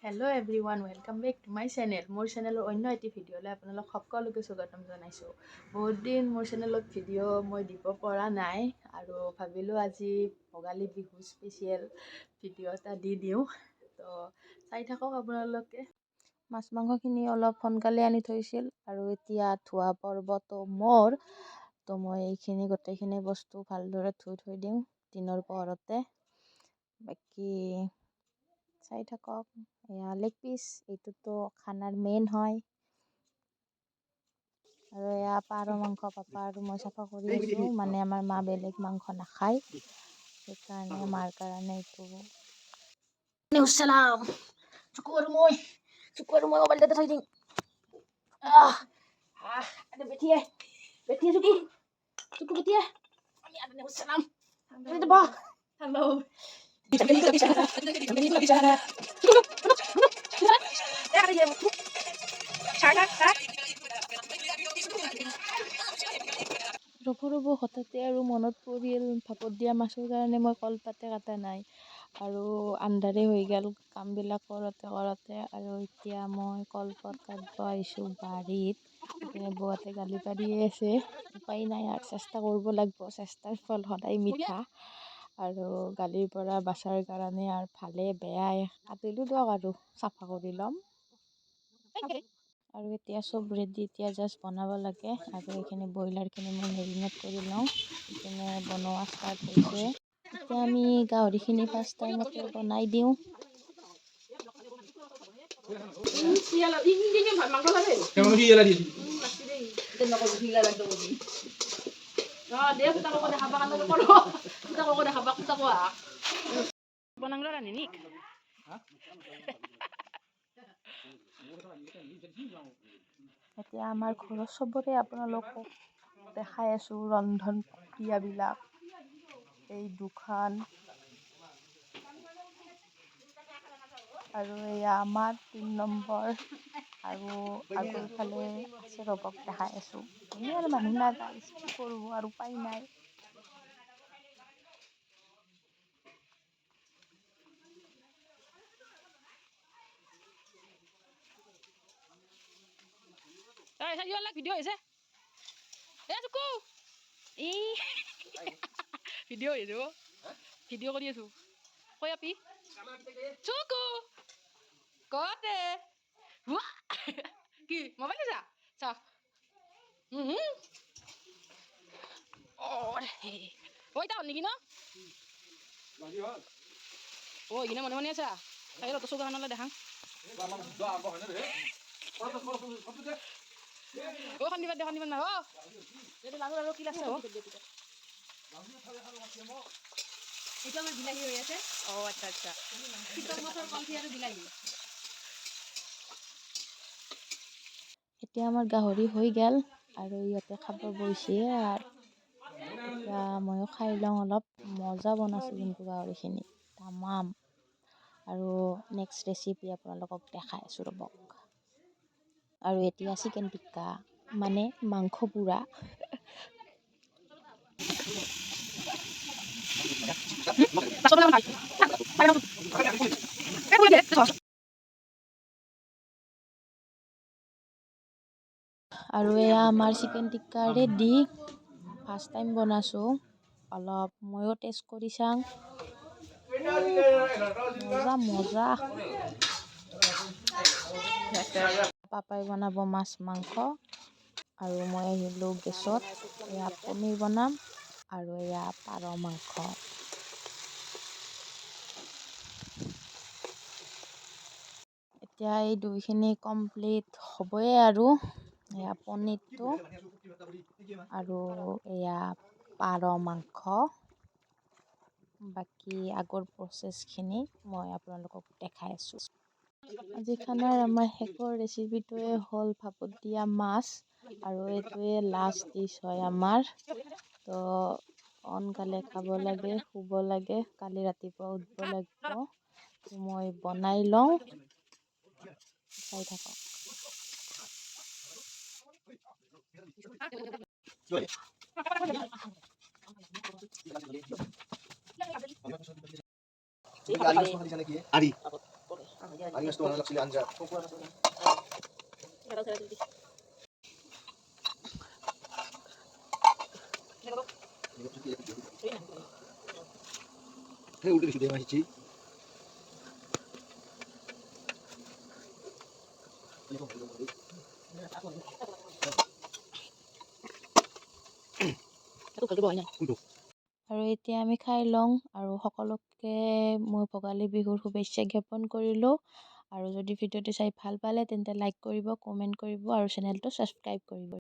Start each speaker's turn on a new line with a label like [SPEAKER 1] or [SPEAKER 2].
[SPEAKER 1] Hello' everyone, welcome back to my channel. মোৰ চেনেলৰ অন্য এটি ভিডিঅ'লৈ আপোনালোক সকলোকে স্বাগতম জনাইছোঁ। বহুত দিন মোৰ চেনেলত ভিডিঅ' মই দিব পৰা নাই আৰু ভাবিলোঁ আজি ভোগালী বিহু স্পেচিয়েল ভিডিঅ' এটা দি দিওঁ। তো চাই থাকক আপোনালোকে। মাছ মাংসখিনি অলপ সোনকালে আনি থৈছিল আৰু এতিয়া ধোৱা পৰ্বটো মোৰ। তো মই এইখিনি গোটেইখিনি বস্তু ভালদৰে ধুই থৈ দিওঁ দিনৰ পোহৰতে। বাকী চাই থাকক। এয়া লেগ পিচ, এইটোতো খানাৰ মেইন হয়। আৰু এয়া পাৰ মাংস পাপা আৰু মই চাফা কৰি আছোঁ, মানে আমাৰ মা বেলেগ মাংস নাখায়, সেইকাৰণে মাৰ কাৰণে এইটো চালাম চুকু আৰু মই মোবাইল থৈ দিম। বেঠিয়ে চুকু বেঠিয়ে আমি চালাম হেল্ল' ৰ'ব হঠাতে আৰু মনত পৰিল ভাপত দিয়া মাছৰ কাৰণে মই কলপাতে কাটা নাই আৰু আন্ধাৰে হৈ গ'ল কামবিলাক কৰোঁতে আৰু এতিয়া মই কলপাত কাটিব আহিছোঁ বাৰীত। ইপিনে বৌহঁতে গালি পাৰিয়ে আছে, উপায় নাই আৰু চেষ্টা কৰিব লাগিব, চেষ্টাৰ ফল সদায় মিঠা। আৰু গালিৰ পৰা বাচাৰ কাৰণে আৰু ভালে বেয়াই কাটিলোঁ দিয়ক আৰু চাফা কৰি ল'ম। আৰু এতিয়া চব ৰেডি, এতিয়া জাষ্ট বনাব লাগে। আৰু এইখিনি ব্ৰইলাৰখিনি মই মেৰিনেট কৰি লওঁ, ইপিনে বনোৱা ষ্টাৰ্ট হৈছে। এতিয়া আমি গাহৰিখিনি ফাৰ্ষ্ট টাইমতে বনাই দিওঁ। এতিয়া আমাৰ ঘৰৰ চবৰে আপোনালোকক দেখাই আছোঁ ৰন্ধন প্ৰক্ৰিয়াবিলাক। এই দুখন আৰু এয়া আমাৰ ৩ নম্বৰ আৰু আগৰফালে আছে ৰ'বক দেখাই আছোঁ। এনেই আৰু মানুহ না গাইজ, কি কৰিব আৰু উপায় নাই। ভিডিঅ' হৈছে ভিডিঅ' ভিডিঅ' কৰি আছোঁ। কৈ আপি চুকু কতে কি মোবাইল চা চা ঐ তা নেকি ন কিনে মনে মনে আছা তাই তো চৌকা খানলৈ দেখা সন্দিবা না লাৰু কি লাগছে এইটো আমাৰ বিলাহী হৈ আছে। আচ্ছা শীতল মাছৰ কলঠি আৰু বিলাহী। এতিয়া আমাৰ গাহৰি হৈ গ'ল আৰু ইয়াতে খাব বহিছে আৰু এতিয়া ময়ো খাই লওঁ অলপ। মজা বনাইছে কিন্তু গাহৰিখিনি তামাম। আৰু নেক্সট ৰেচিপি আপোনালোকক দেখাই আছোঁ ৰ'বক। আৰু এতিয়া চিকেন টিক্কা মানে মাংস পোৰা। আৰু এয়া আমাৰ chicken tikka ready. First time বনাইছোঁ, অলপ ময়ো টেষ্ট কৰি চাওঁ। মজা পাপাই বনাব মাছ মাংস আৰু মই আহিলোঁ গেছত। এয়া পনীৰ বনাম আৰু এয়া পাৰ মাংস। এতিয়া এই দুইখিনি কমপ্লিট হ'বই আৰু এয়া পনীৰটো আৰু এয়া পাৰ মাংস। বাকী আগৰ প্ৰচেছখিনি মই আপোনালোকক দেখাই আছোঁ। আজি খানাৰ আমাৰ শেষৰ ৰেচিপিটোৱে হ'ল ভাপত দিয়া মাছ আৰু এইটোৱে লাষ্ট ডিছ হয় আমাৰ। তো সোনকালে খাব লাগে, শুব লাগে, কালি ৰাতিপুৱা উঠিব লাগিব। মই বনাই লওঁ, চাই থাকক।
[SPEAKER 2] আনি মাছটো বনাব লাগিছিলে আঞ্জা সেই উল্টে দিছো দে মাছিছি
[SPEAKER 1] আৰু এতিয়া আমি খাই লওঁ আৰু সকলোকে মই ভোগালী বিহুৰ শুভেচ্ছা জ্ঞাপন কৰিলোঁ। আৰু যদি ভিডিঅ'টো চাই ভাল পালে তেন্তে লাইক কৰিব, কমেণ্ট কৰিব আৰু চেনেলটো ছাবস্ক্ৰাইব কৰিব।